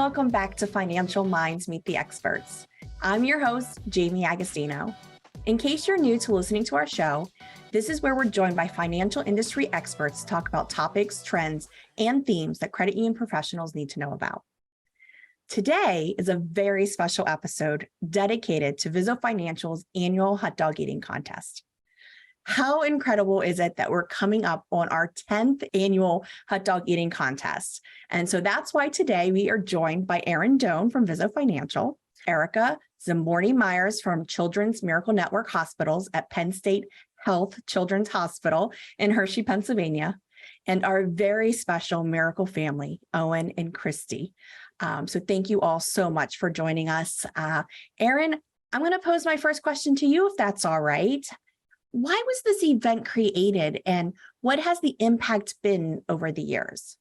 welcome back to Financial Minds Meet the Experts. I'm your host, Jaime Agostino. In case you're new to listening to our show, this is where we're joined by financial industry experts to talk about topics, trends, and themes that credit union professionals need to know about. Today is a very special episode dedicated to Vizo Financial's annual hot dog eating contest. How incredible is it that we're coming up on our 10th annual hot dog eating contest? And so that's why today we are joined by Erin Doan from Vizo Financial, Erika Zaborny-Myers from Children's Miracle Network Hospitals at Penn State Health Children's Hospital in Hershey, Pennsylvania, and our very special miracle family, Owen and Christi. So thank you all so much for joining us. Erin, I'm going to pose my first question to you, if that's all right. Why was this event created and what has the impact been over the years?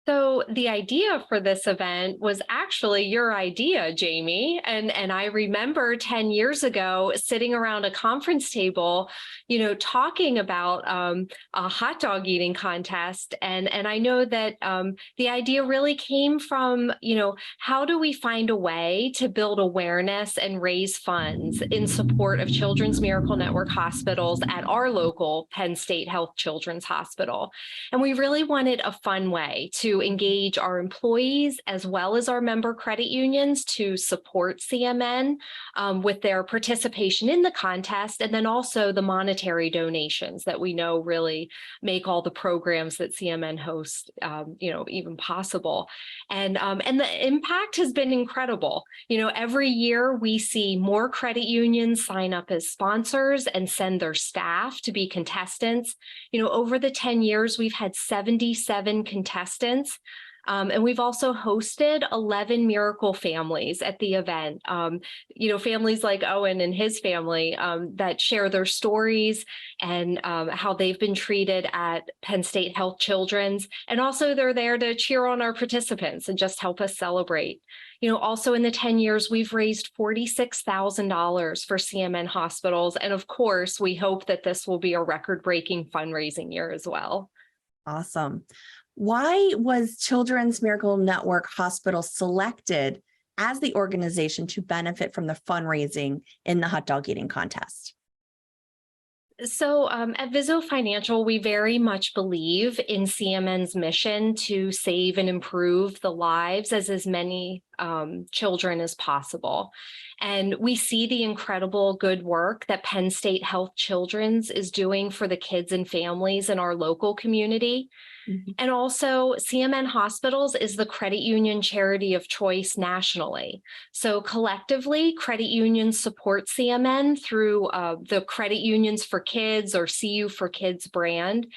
So the idea for this event was actually your idea, Jaime. And I remember 10 years ago sitting around a conference table, talking about a hot dog eating contest. And I know that the idea really came from, how do we find a way to build awareness and raise funds in support of Children's Miracle Network Hospitals at our local Penn State Health Children's Hospital. And we really wanted a fun way to engage our employees as well as our member credit unions to support CMN with their participation in the contest, and then also the monetary donations that we know really make all the programs that CMN hosts, even possible. And the impact has been incredible. Every year we see more credit unions sign up as sponsors and send their staff to be contestants. Over the 10 years, we've had 77 contestants. And we've also hosted 11 miracle families at the event. Families like Owen and his family that share their stories and how they've been treated at Penn State Health Children's. And also they're there to cheer on our participants and just help us celebrate. Also in the 10 years, we've raised $46,000 for CMN hospitals. And of course, we hope that this will be a record-breaking fundraising year as well. Awesome. Why was Children's Miracle Network Hospital selected as the organization to benefit from the fundraising in the hot dog eating contest? So at Vizo Financial, we very much believe in CMN's mission to save and improve the lives as many children as possible. And we see the incredible good work that Penn State Health Children's is doing for the kids and families in our local community. Mm-hmm. And also, CMN Hospitals is the credit union charity of choice nationally. So collectively, credit unions support CMN through the Credit Unions for Kids or CU for Kids brand.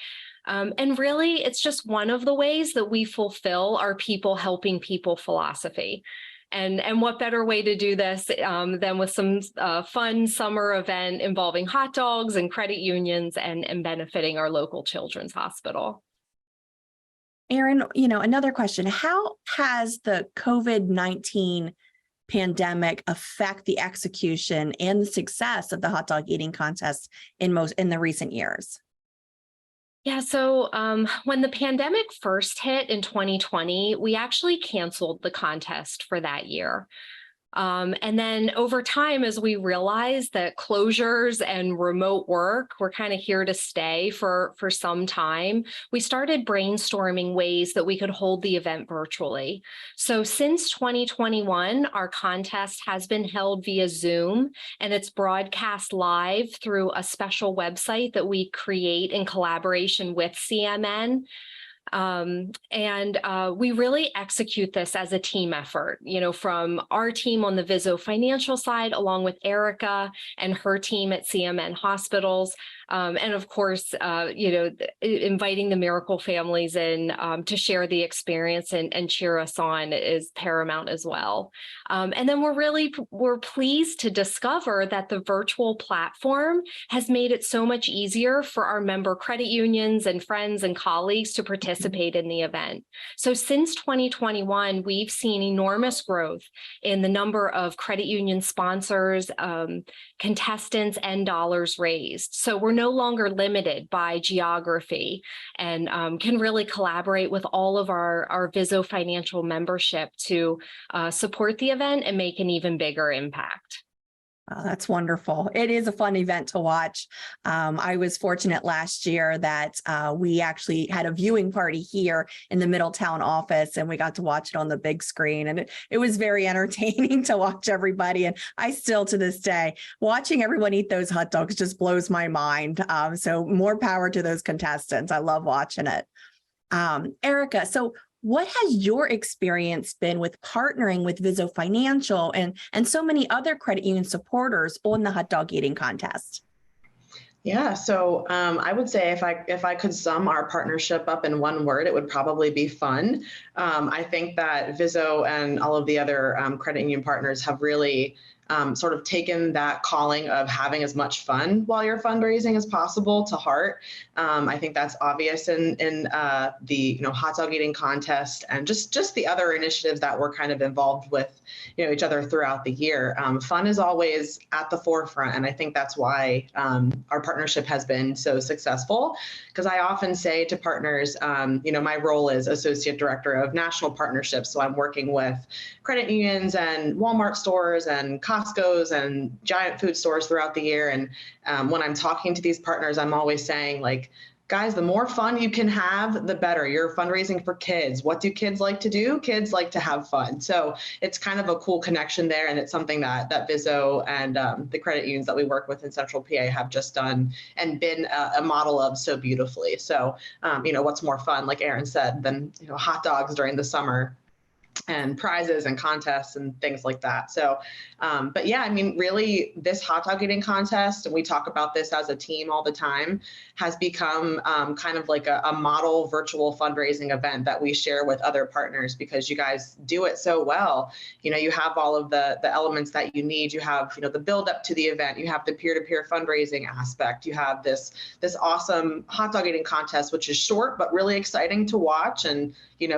And really, it's just one of the ways that we fulfill our people helping people philosophy. And what better way to do this than with some fun summer event involving hot dogs and credit unions and benefiting our local children's hospital. Erin, another question. How has the COVID-19 pandemic affect the execution and the success of the hot dog eating contest in the recent years? Yeah, so when the pandemic first hit in 2020, we actually canceled the contest for that year. And then over time, as we realized that closures and remote work were kind of here to stay for some time, we started brainstorming ways that we could hold the event virtually. So since 2021, our contest has been held via Zoom, and it's broadcast live through a special website that we create in collaboration with CMN. We really execute this as a team effort, from our team on the Vizo Financial side, along with Erika and her team at CMN Hospitals. And of course, inviting the miracle families in to share the experience and cheer us on is paramount as well. And then we're pleased to discover that the virtual platform has made it so much easier for our member credit unions and friends and colleagues to participate participate in the event. So since 2021, we've seen enormous growth in the number of credit union sponsors, contestants, and dollars raised. So we're no longer limited by geography and can really collaborate with all of our Vizo financial membership to support the event and make an even bigger impact. Oh, that's wonderful. It is a fun event to watch. I was fortunate last year that we actually had a viewing party here in the Middletown office, and we got to watch it on the big screen. And it was very entertaining to watch everybody. And I still, to this day, watching everyone eat those hot dogs just blows my mind. So more power to those contestants. I love watching it. Erika, so what has your experience been with partnering with Vizo Financial and so many other credit union supporters on the hot dog eating contest? Yeah, so I would say if I could sum our partnership up in one word, it would probably be fun. I think that Vizo and all of the other credit union partners have really sort of taken that calling of having as much fun while you're fundraising as possible to heart. I think that's obvious in the hot dog eating contest and just the other initiatives that we're kind of involved with each other throughout the year. Fun is always at the forefront, and I think that's why our partnership has been so successful. Because I often say to partners, my role is Associate Director of National Partnerships, so I'm working with credit unions and Walmart stores and Costco's and giant food stores throughout the year. And when I'm talking to these partners, I'm always saying, like, guys, the more fun you can have, the better. You're fundraising for kids. What do kids like to do? Kids like to have fun. So it's kind of a cool connection there. And it's something that Vizo and the credit unions that we work with in Central PA have just done and been a model of so beautifully. So, what's more fun, like Erin said, than hot dogs during the summer and prizes and contests and things like that. So, but yeah, I mean, really this hot dog eating contest, and we talk about this as a team all the time, has become kind of like a model virtual fundraising event that we share with other partners because you guys do it so well. You have all of the elements that you need. You have, the build up to the event. You have the peer-to-peer fundraising aspect. You have this awesome hot dog eating contest, which is short, but really exciting to watch and,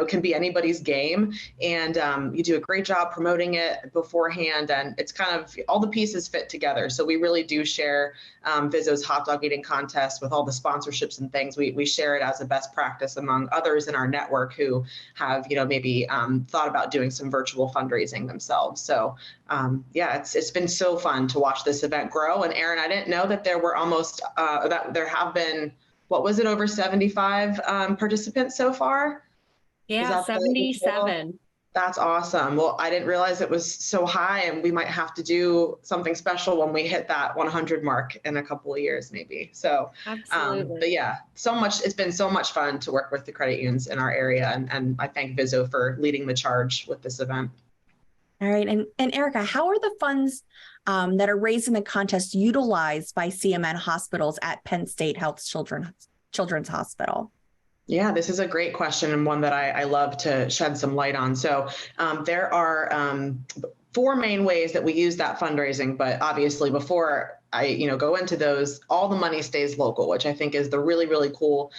can be anybody's game. And you do a great job promoting it beforehand, and it's kind of all the pieces fit together. So we really do share Vizo's hot dog eating contest with all the sponsorships and things. We share it as a best practice among others in our network who have, maybe thought about doing some virtual fundraising themselves. So yeah, it's been so fun to watch this event grow. And Erin, I didn't know that there were almost that there have been, what was it, over 75 participants so far? Yeah, 77. That's awesome. Well, I didn't realize it was so high, and we might have to do something special when we hit that 100 mark in a couple of years, maybe. So, absolutely. But yeah, it's been so much fun to work with the credit unions in our area. And I thank Vizo for leading the charge with this event. All right. And Erika, how are the funds that are raised in the contest utilized by CMN Hospitals at Penn State Health Children's Hospital? Yeah, this is a great question and one that I love to shed some light on. So there are 4 main ways that we use that fundraising, but obviously before I go into those, all the money stays local, which I think is the really, really cool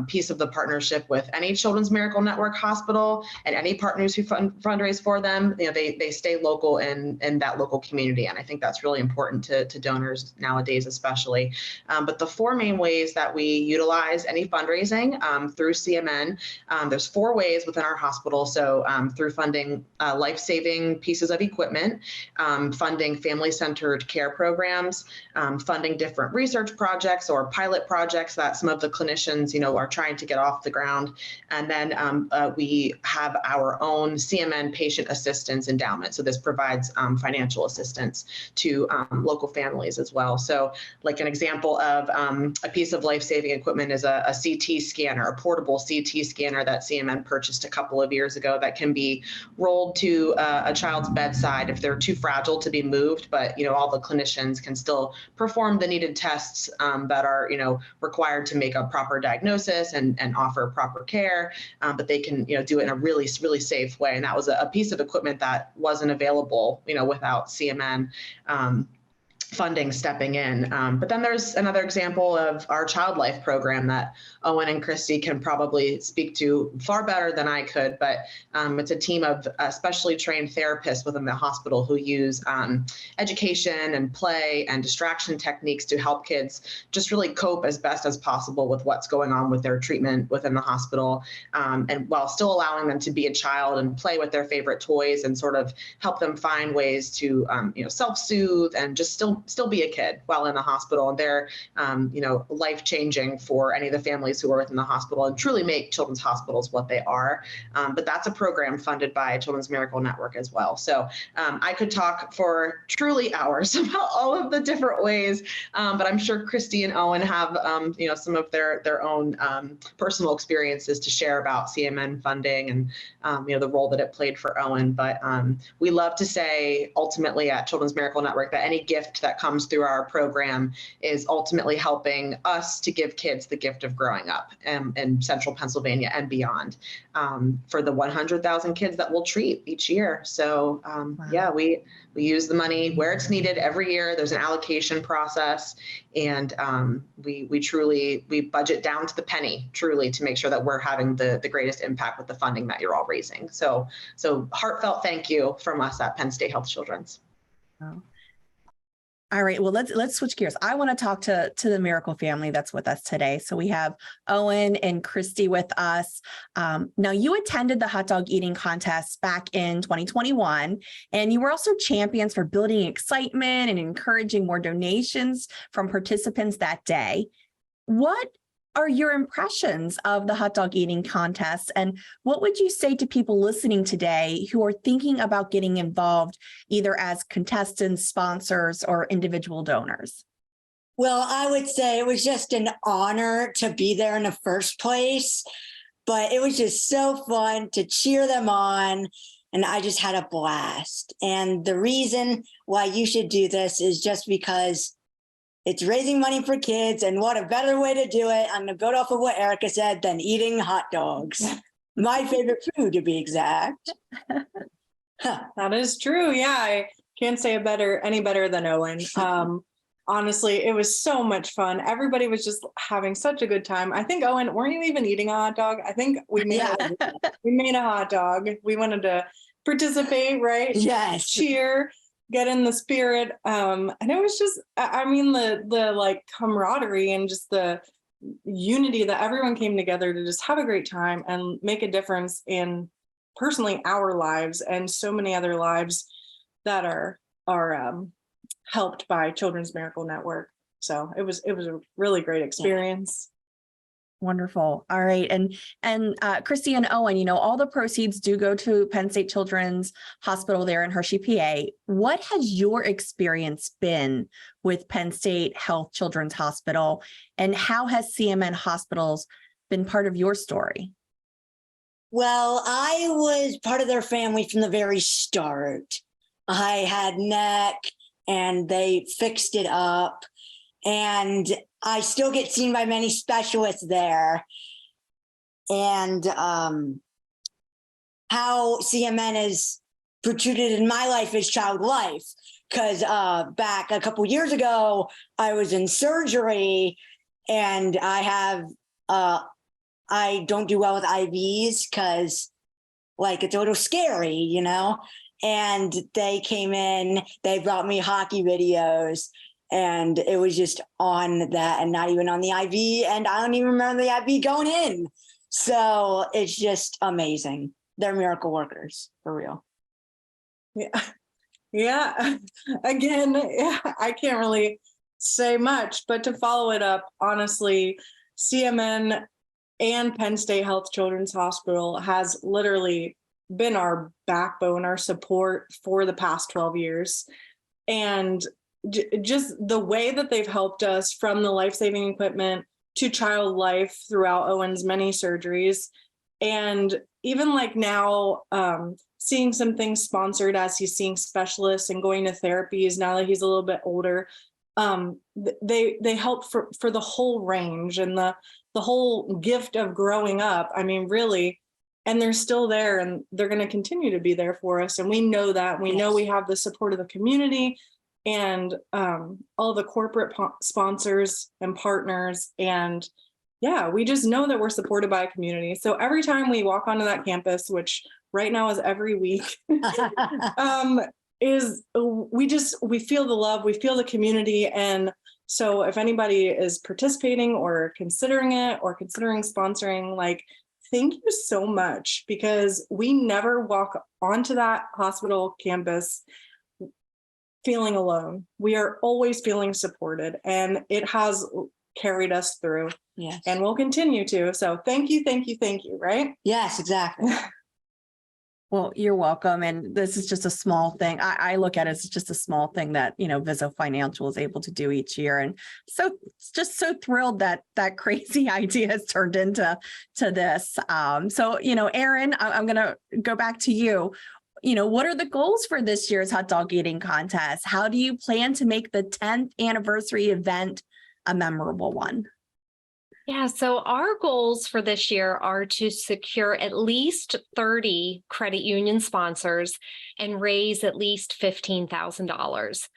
piece of the partnership with any Children's Miracle Network hospital and any partners who fundraise for them. They stay local in that local community, and I think that's really important to donors nowadays, especially. But the 4 main ways that we utilize any fundraising through CMN, there's 4 ways within our hospital. So through funding life-saving pieces of equipment, funding family-centered care programs, funding different research projects or pilot projects that some of the clinicians, are trying to get off the ground. And then we have our own CMN patient assistance endowment. So this provides financial assistance to local families as well. So like an example of a piece of life-saving equipment is a CT scanner, a portable CT scanner that CMN purchased a couple of years ago that can be rolled to a child's bedside if they're too fragile to be moved, but all the clinicians can still perform the needed tests that are required to make a proper diagnosis and offer proper care, but they can do it in a really, really safe way. And that was a piece of equipment that wasn't available without CMN. funding stepping in. But then there's another example of our Child Life program that Owen and Christi can probably speak to far better than I could, but it's a team of specially trained therapists within the hospital who use education and play and distraction techniques to help kids just really cope as best as possible with what's going on with their treatment within the hospital, and while still allowing them to be a child and play with their favorite toys and sort of help them find ways to self-soothe and just still be a kid while in the hospital. And they're life-changing for any of the families who are within the hospital and truly make children's hospitals what they are. But that's a program funded by Children's Miracle Network as well. So I could talk for truly hours about all of the different ways, but I'm sure Christi and Owen have some of their own personal experiences to share about CMN funding and the role that it played for Owen. But we love to say ultimately at Children's Miracle Network that any gift that comes through our program is ultimately helping us to give kids the gift of growing up in central Pennsylvania and beyond, for the 100,000 kids that we'll treat each year. So wow. We use the money where it's needed every year. There's an allocation process, and we budget down to the penny, truly, to make sure that we're having the greatest impact with the funding that you're all raising. So heartfelt thank you from us at Penn State Health Children's. Oh. All right, well, let's switch gears. I want to talk to the Miracle family that's with us today. So we have Owen and Christi with us. Now, you attended the hot dog eating contest back in 2021, and you were also champions for building excitement and encouraging more donations from participants that day. What are your impressions of the hot dog eating contest, and what would you say to people listening today who are thinking about getting involved either as contestants, sponsors, or individual donors? Well, I would say it was just an honor to be there in the first place, but it was just so fun to cheer them on, and I just had a blast. And the reason why you should do this is just because it's raising money for kids, and what a better way to do it, I'm going to go off of what Erika said, than eating hot dogs. My favorite food, to be exact. That is true. Yeah, I can't say any better than Owen. Honestly, it was so much fun. Everybody was just having such a good time. I think, Owen, weren't you even eating a hot dog? I think we made a hot dog. We wanted to participate, right? Yes. Cheer. Get in the spirit. And it was just, I mean, the like camaraderie and just the unity that everyone came together to just have a great time and make a difference in personally our lives and so many other lives that are helped by Children's Miracle Network. So it was a really great experience. Wonderful. All right. And Christi and Owen, all the proceeds do go to Penn State Children's Hospital there in Hershey, PA. What has your experience been with Penn State Health Children's Hospital, and how has CMN Hospitals been part of your story? Well, I was part of their family from the very start. I had neck and they fixed it up, and I still get seen by many specialists there. And how CMN is protruded in my life is Child Life, because back a couple years ago, I was in surgery, and I don't do well with IVs because it's a little scary, and they came in, they brought me hockey videos, and it was just on that and not even on the IV. And I don't even remember the IV going in. So it's just amazing. They're miracle workers, for real. Yeah. Yeah. Again, I can't really say much, but to follow it up, honestly, CMN and Penn State Health Children's Hospital has literally been our backbone, our support for the past 12 years. And just the way that they've helped us, from the life-saving equipment to Child Life throughout Owen's many surgeries, and even now seeing some things sponsored as he's seeing specialists and going to therapies now that he's a little bit older. They help for the whole range and the whole gift of growing up. I mean, really, and they're still there, and they're going to continue to be there for us. And we know that. We know we have the support of the community. and all the corporate sponsors and partners. And yeah, we just know that we're supported by a community. So every time we walk onto that campus, which right now is every week, we feel the love, we feel the community. And so if anybody is participating or considering it or considering sponsoring, like, thank you so much, because we never walk onto that hospital campus feeling alone. We are always feeling supported, and it has carried us through. Yes. And will continue to. So thank you, right? Yes, exactly. Well, you're welcome. And this is just a small thing. I look at it as just a small thing that, Vizo Financial is able to do each year. And so just so thrilled that that crazy idea has turned into this. So, Erin, I'm going to go back to you. What are the goals for this year's hot dog eating contest? How do you plan to make the 10th anniversary event a memorable one? Yeah, so our goals for this year are to secure at least 30 credit union sponsors and raise at least $15,000.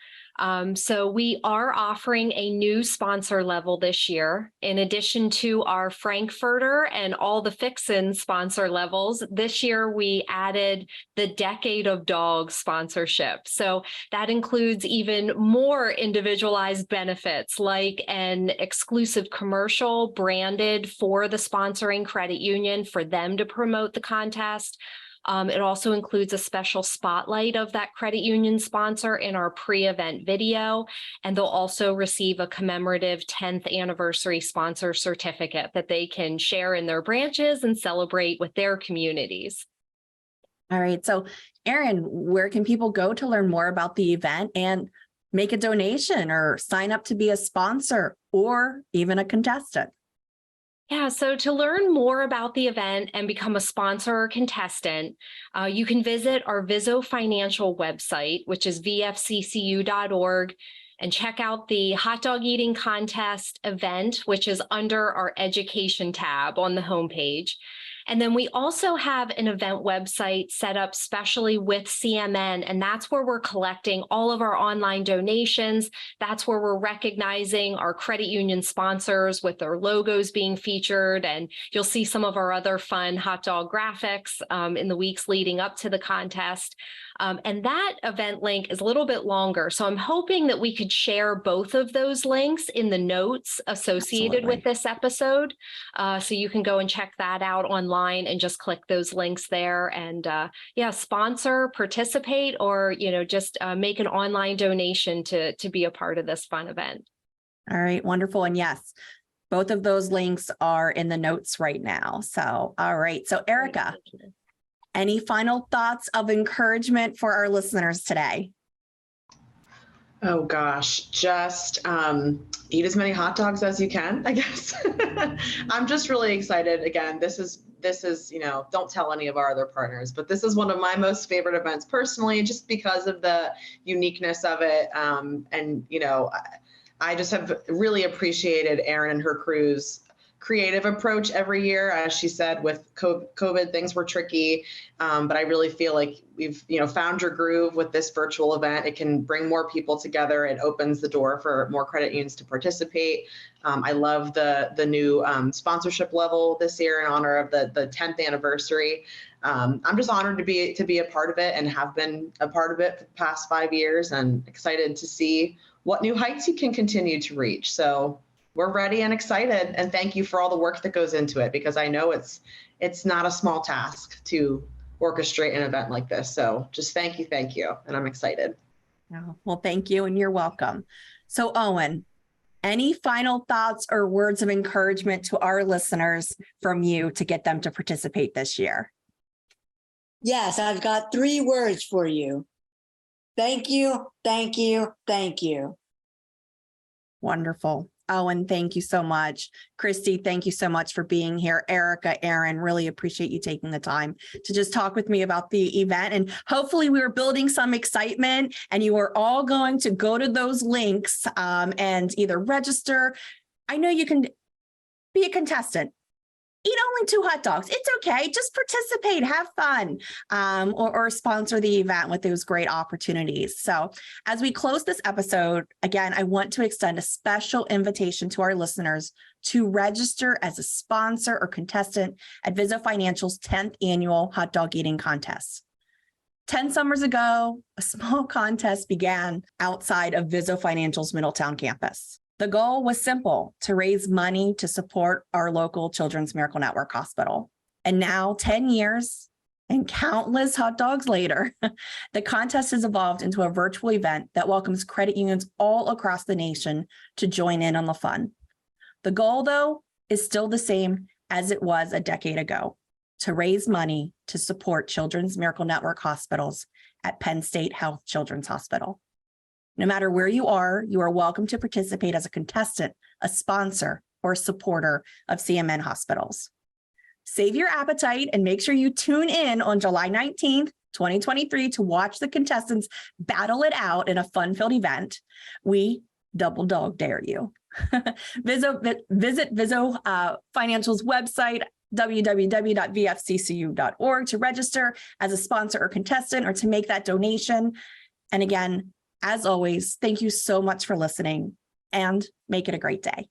So we are offering a new sponsor level this year. In addition to our Frankfurter and all the Fixin sponsor levels, this year we added the Decade of Dogs sponsorship. So that includes even more individualized benefits, like an exclusive commercial branded for the sponsoring credit union for them to promote the contest. It also includes a special spotlight of that credit union sponsor in our pre-event video, and they'll also receive a commemorative 10th anniversary sponsor certificate that they can share in their branches and celebrate with their communities. All right. So, Erin, where can people go to learn more about the event and make a donation or sign up to be a sponsor or even a contestant? Yeah, so to learn more about the event and become a sponsor or contestant, you can visit our Vizo Financial website, which is vfccu.org, and check out the hot dog eating contest event, which is under our education tab on the homepage. And then we also have an event website set up specially with CMN, and that's where we're collecting all of our online donations. That's where we're recognizing our credit union sponsors with their logos being featured. And you'll see some of our other fun hot dog graphics in the weeks leading up to the contest. And that event link is a little bit longer. So I'm hoping that we could share both of those links in the notes associated with this episode. So you can go and check that out online and just click those links there and sponsor, participate, or, just make an online donation to be a part of this fun event. All right, wonderful. And yes, both of those links are in the notes right now. So, all right. So Erika, any final thoughts of encouragement for our listeners today? Oh gosh, just eat as many hot dogs as you can, I guess. I'm just really excited. Again, this is, don't tell any of our other partners, but this is one of my most favorite events personally, just because of the uniqueness of it. I just have really appreciated Erin and her crew's creative approach every year. As she said, with COVID, things were tricky, but I really feel like we've, found your groove with this virtual event. It can bring more people together. It opens the door for more credit unions to participate. I love the new sponsorship level this year in honor of the 10th anniversary. I'm just honored to be a part of it and have been a part of it for the past 5 years, and excited to see what new heights you can continue to reach. So we're ready and excited, and thank you for all the work that goes into it, because I know it's not a small task to orchestrate an event like this. So just thank you, and I'm excited. Oh, well, thank you, and you're welcome. So Owen, any final thoughts or words of encouragement to our listeners from you to get them to participate this year? Yes, I've got 3 words for you. Thank you, thank you, thank you. Wonderful. Owen, thank you so much. Christi, thank you so much for being here. Erika, Erin, really appreciate you taking the time to just talk with me about the event. And hopefully we were building some excitement, and you are all going to go to those links and either register. I know you can be a contestant. eat only 2 hot dogs. It's okay. Just participate, have fun, or sponsor the event with those great opportunities. So as we close this episode, again, I want to extend a special invitation to our listeners to register as a sponsor or contestant at Vizo Financial's 10th annual hot dog eating contest. 10 summers ago, a small contest began outside of Vizo Financial's Middletown campus. The goal was simple: to raise money to support our local Children's Miracle Network Hospital. And now, 10 years and countless hot dogs later, the contest has evolved into a virtual event that welcomes credit unions all across the nation to join in on the fun. The goal, though, is still the same as it was a decade ago: to raise money to support Children's Miracle Network Hospitals at Penn State Health Children's Hospital. No matter where you are welcome to participate as a contestant, a sponsor, or a supporter of CMN Hospitals. Save your appetite and make sure you tune in on July 19th, 2023 to watch the contestants battle it out in a fun-filled event. We double dog dare you. Visit Vizo Financial's website, www.vfccu.org, to register as a sponsor or contestant or to make that donation. And again, as always, thank you so much for listening, and make it a great day.